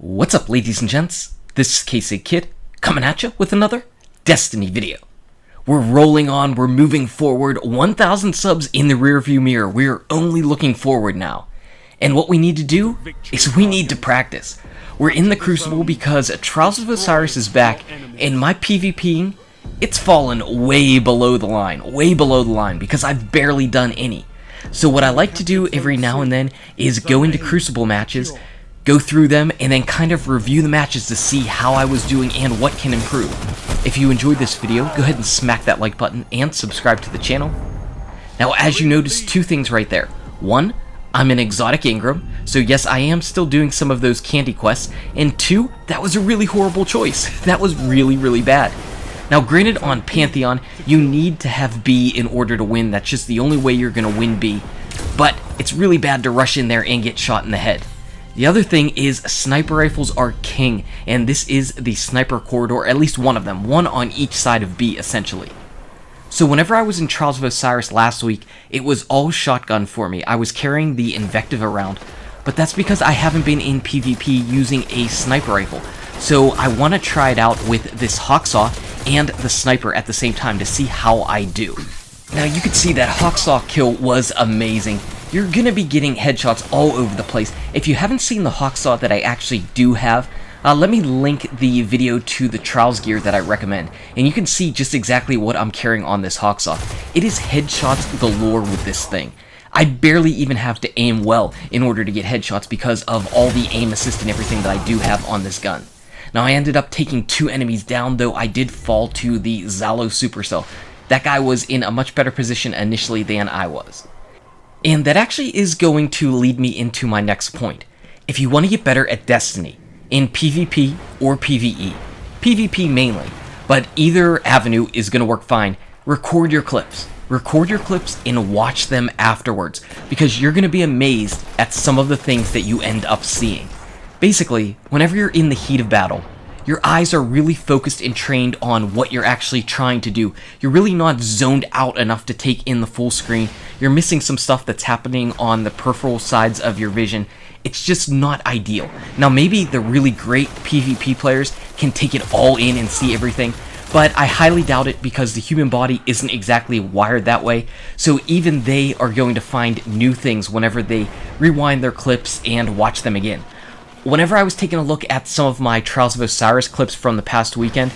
What's up, ladies and gents? This is Casey Kid, coming at you with another Destiny video. We're rolling on, we're moving forward, 1,000 subs in the rearview mirror. We're only looking forward now. And what we need to do is we need to practice. We're in the Crucible because Trials of Osiris is back, and my PvPing, it's fallen way below the line, because I've barely done any. So what I like to do every now and then is go into Crucible matches, go through them, and then kind of review the matches to see how I was doing and what can improve. If you enjoyed this video, go ahead and smack that like button and subscribe to the channel. Now, as you notice, two things right there. One, I'm an exotic Ingram, so yes, I am still doing some of those candy quests. And two, that was a really horrible choice. That was really bad. Now, granted, on Pantheon, you need to have B in order to win. That's just the only way you're going to win B. But it's really bad to rush in there and get shot in the head. The other thing is sniper rifles are king, and this is the sniper corridor, at least one of them, one on each side of B, essentially. So whenever I was in Trials of Osiris last week, it was all shotgun for me. I was carrying the Invective around, but that's because I haven't been in PvP using a sniper rifle. So I want to try it out with this Hawksaw and the sniper at the same time to see how I do. Now you can see that Hawksaw kill was amazing. You're gonna be getting headshots all over the place. If you haven't seen the Hawksaw that I actually do have, let me link the video to the Trials gear that I recommend, and you can see just exactly what I'm carrying on this Hawksaw. It is headshots galore with this thing. I barely even have to aim well in order to get headshots because of all the aim assist and everything that I do have on this gun. Now, I ended up taking 2 enemies down, though I did fall to the Zalo Supercell. That guy was in a much better position initially than I was. And that actually is going to lead me into my next point. If you want to get better at Destiny, in PvP or PvE, PvP mainly, but either avenue is going to work fine, record your clips. Record your clips and watch them afterwards, because you're going to be amazed at some of the things that you end up seeing. Basically, whenever you're in the heat of battle, your eyes are really focused and trained on what you're actually trying to do. You're really not zoned out enough to take in the full screen. You're missing some stuff that's happening on the peripheral sides of your vision. It's just not ideal. Now, maybe the really great PvP players can take it all in and see everything, but I highly doubt it because the human body isn't exactly wired that way, so even they are going to find new things whenever they rewind their clips and watch them again. Whenever I was taking a look at some of my Trials of Osiris clips from the past weekend,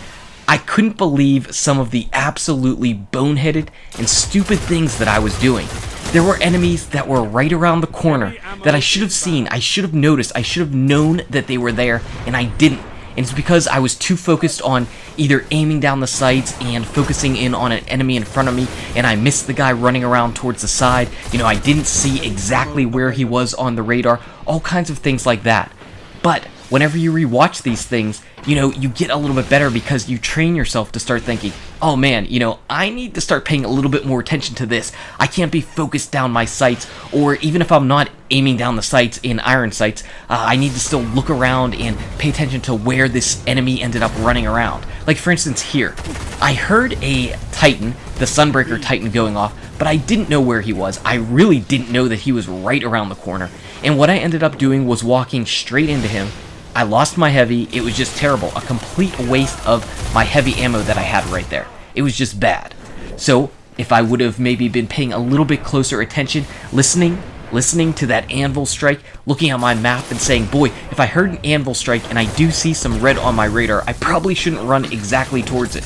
I couldn't believe some of the absolutely boneheaded and stupid things that I was doing. There were enemies that were right around the corner that I should have seen, I should have noticed, I should have known that they were there, and I didn't. And it's because I was too focused on either aiming down the sights and focusing in on an enemy in front of me, and I missed the guy running around towards the side. You know, I didn't see exactly where he was on the radar, all kinds of things like that. But whenever you rewatch these things, you know, you get a little bit better because you train yourself to start thinking, oh man, you know, I need to start paying a little bit more attention to this. I can't be focused down my sights, or even if I'm not aiming down the sights in iron sights, I need to still look around and pay attention to where this enemy ended up running around. Like, for instance, here, I heard a Titan, the Sunbreaker Titan, going off, but I didn't know where he was. I really didn't know that he was right around the corner. And what I ended up doing was walking straight into him. I lost my heavy. It was just terrible. A complete waste of my heavy ammo that I had right there. It was just bad. So if I would have maybe been paying a little bit closer attention, listening to that anvil strike, looking at my map and saying, boy, if I heard an anvil strike and I do see some red on my radar, I probably shouldn't run exactly towards it.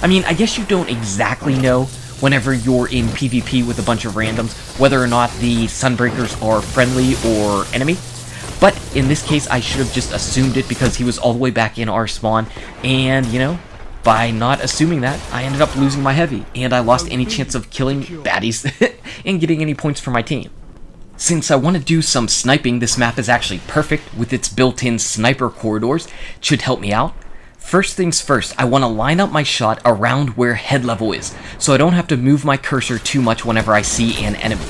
I mean, I guess you don't exactly know whenever you're in PvP with a bunch of randoms whether or not the Sunbreakers are friendly or enemy. But in this case, I should have just assumed it because he was all the way back in our spawn, and, you know, by not assuming that, I ended up losing my heavy, and I lost any chance of killing baddies and getting any points for my team. Since I want to do some sniping, this map is actually perfect with its built-in sniper corridors. It should help me out. First things first, I want to line up my shot around where head level is, so I don't have to move my cursor too much whenever I see an enemy.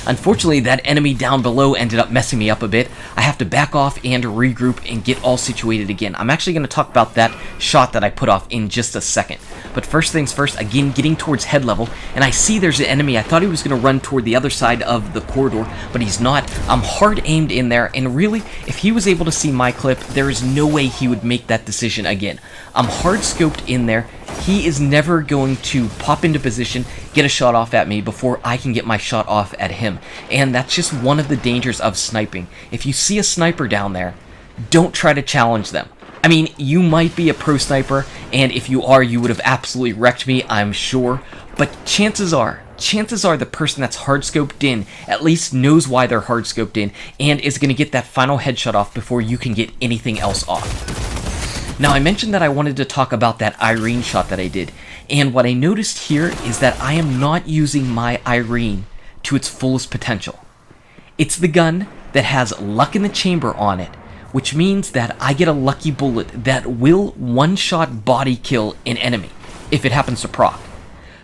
Unfortunately, that enemy down below ended up messing me up a bit. I have to back off and regroup and get all situated again. I'm actually going to talk about that shot that I put off in just a second. But first things first, again, getting towards head level, and I see there's an enemy. I thought he was going to run toward the other side of the corridor, but he's not. I'm hard aimed in there, and really, if he was able to see my clip, there is no way he would make that decision again. I'm hard scoped in there. He is never going to pop into position, get a shot off at me before I can get my shot off at him. And that's just one of the dangers of sniping. If you see a sniper down there, don't try to challenge them. I mean, you might be a pro sniper, and if you are, you would have absolutely wrecked me, I'm sure. But chances are the person that's hard scoped in at least knows why they're hard scoped in and is going to get that final headshot off before you can get anything else off. Now, I mentioned that I wanted to talk about that Eirene shot that I did, and what I noticed here is that I am not using my Eirene to its fullest potential. It's the gun that has luck in the chamber on it, which means that I get a lucky bullet that will one-shot body kill an enemy, if it happens to proc.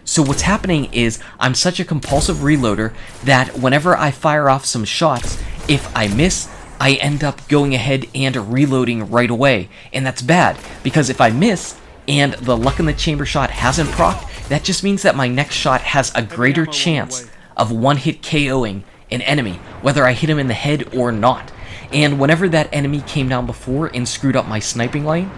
So what's happening is I'm such a compulsive reloader that whenever I fire off some shots, if I miss, I end up going ahead and reloading right away. And that's bad, because if I miss, and the luck in the chamber shot hasn't procced, that just means that my next shot has a greater chance of one-hit KOing an enemy, whether I hit him in the head or not. And whenever that enemy came down before and screwed up my sniping lane,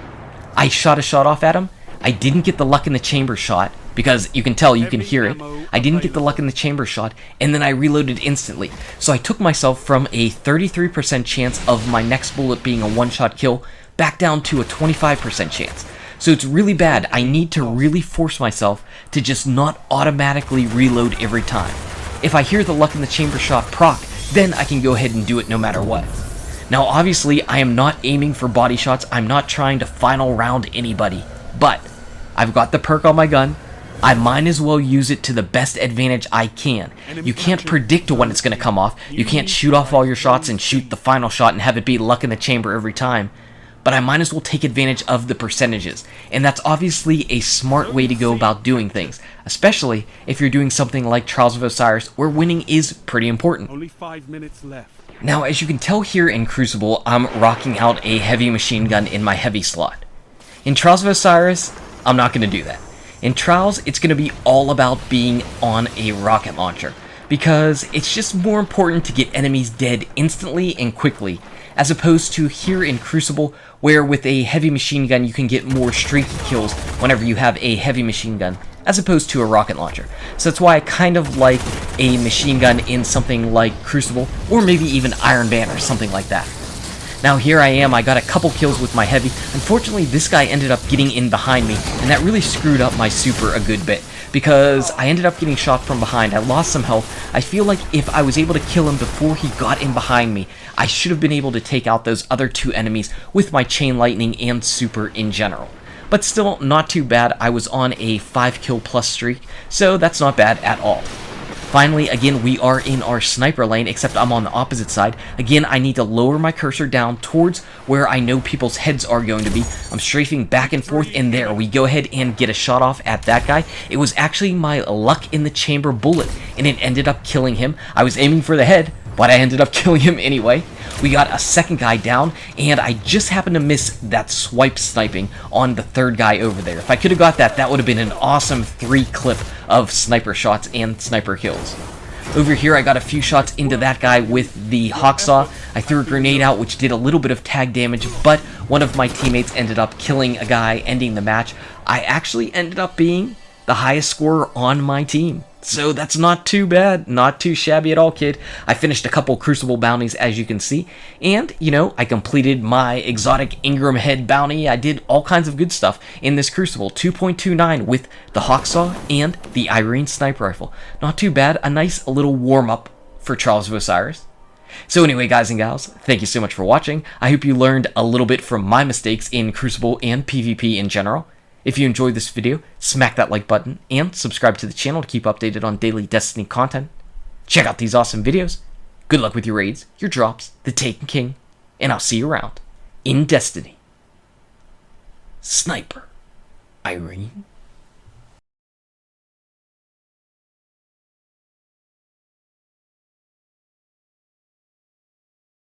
I shot a shot off at him. I didn't get the luck in the chamber shot, because you can tell, you can hear it. I didn't get the luck in the chamber shot, and then I reloaded instantly. So I took myself from a 33% chance of my next bullet being a one-shot kill back down to a 25% chance. So it's really bad. I need to really force myself to just not automatically reload every time. If I hear the luck in the chamber shot proc, then I can go ahead and do it no matter what. Now obviously I am not aiming for body shots, I'm not trying to final round anybody, but I've got the perk on my gun, I might as well use it to the best advantage I can. You can't predict when it's going to come off, you can't shoot off all your shots and shoot the final shot and have it be luck in the chamber every time, but I might as well take advantage of the percentages, and that's obviously a smart way to go about doing things, especially if you're doing something like Trials of Osiris, where winning is pretty important. Only 5 minutes left. Now, as you can tell here in Crucible, I'm rocking out a heavy machine gun in my heavy slot. In Trials of Osiris, I'm not going to do that. In Trials, it's going to be all about being on a rocket launcher, because it's just more important to get enemies dead instantly and quickly, as opposed to here in Crucible, where with a heavy machine gun you can get more streaky kills whenever you have a heavy machine gun, as opposed to a rocket launcher. So that's why I kind of like a machine gun in something like Crucible, or maybe even Iron Band or something like that. Now here I am, I got a couple kills with my heavy. Unfortunately, this guy ended up getting in behind me, and that really screwed up my super a good bit, because I ended up getting shot from behind. I lost some health. I feel like if I was able to kill him before he got in behind me, I should have been able to take out those other two enemies with my chain lightning and super in general. But still, not too bad. I was on a 5 kill plus streak, so that's not bad at all. Finally, again, we are in our sniper lane, except I'm on the opposite side. Again, I need to lower my cursor down towards where I know people's heads are going to be. I'm strafing back and forth, and there, we go ahead and get a shot off at that guy. It was actually my luck in the chamber bullet, and it ended up killing him. I was aiming for the head, but I ended up killing him anyway. We got a second guy down, and I just happened to miss that swipe sniping on the third guy over there. If I could have got that, that would have been an awesome 3 clip of sniper shots and sniper kills. Over here, I got a few shots into that guy with the Hawksaw. I threw a grenade out, which did a little bit of tag damage, but one of my teammates ended up killing a guy, ending the match. I actually ended up being the highest scorer on my team. So that's not too bad, not too shabby at all, kid. I finished a couple Crucible bounties, as you can see, and, you know, I completed my exotic Ingram head bounty. I did all kinds of good stuff in this Crucible, 2.29 with the Hawksaw and the Eirene sniper rifle. Not too bad, a nice little warm-up for Trials of Osiris. So anyway, guys and gals, thank you so much for watching. I hope you learned a little bit from my mistakes in Crucible and PvP in general. If you enjoyed this video, smack that like button and subscribe to the channel to keep updated on daily Destiny content. Check out these awesome videos. Good luck with your raids, your drops, the Taken King, and I'll see you around in Destiny. Sniper Eirene.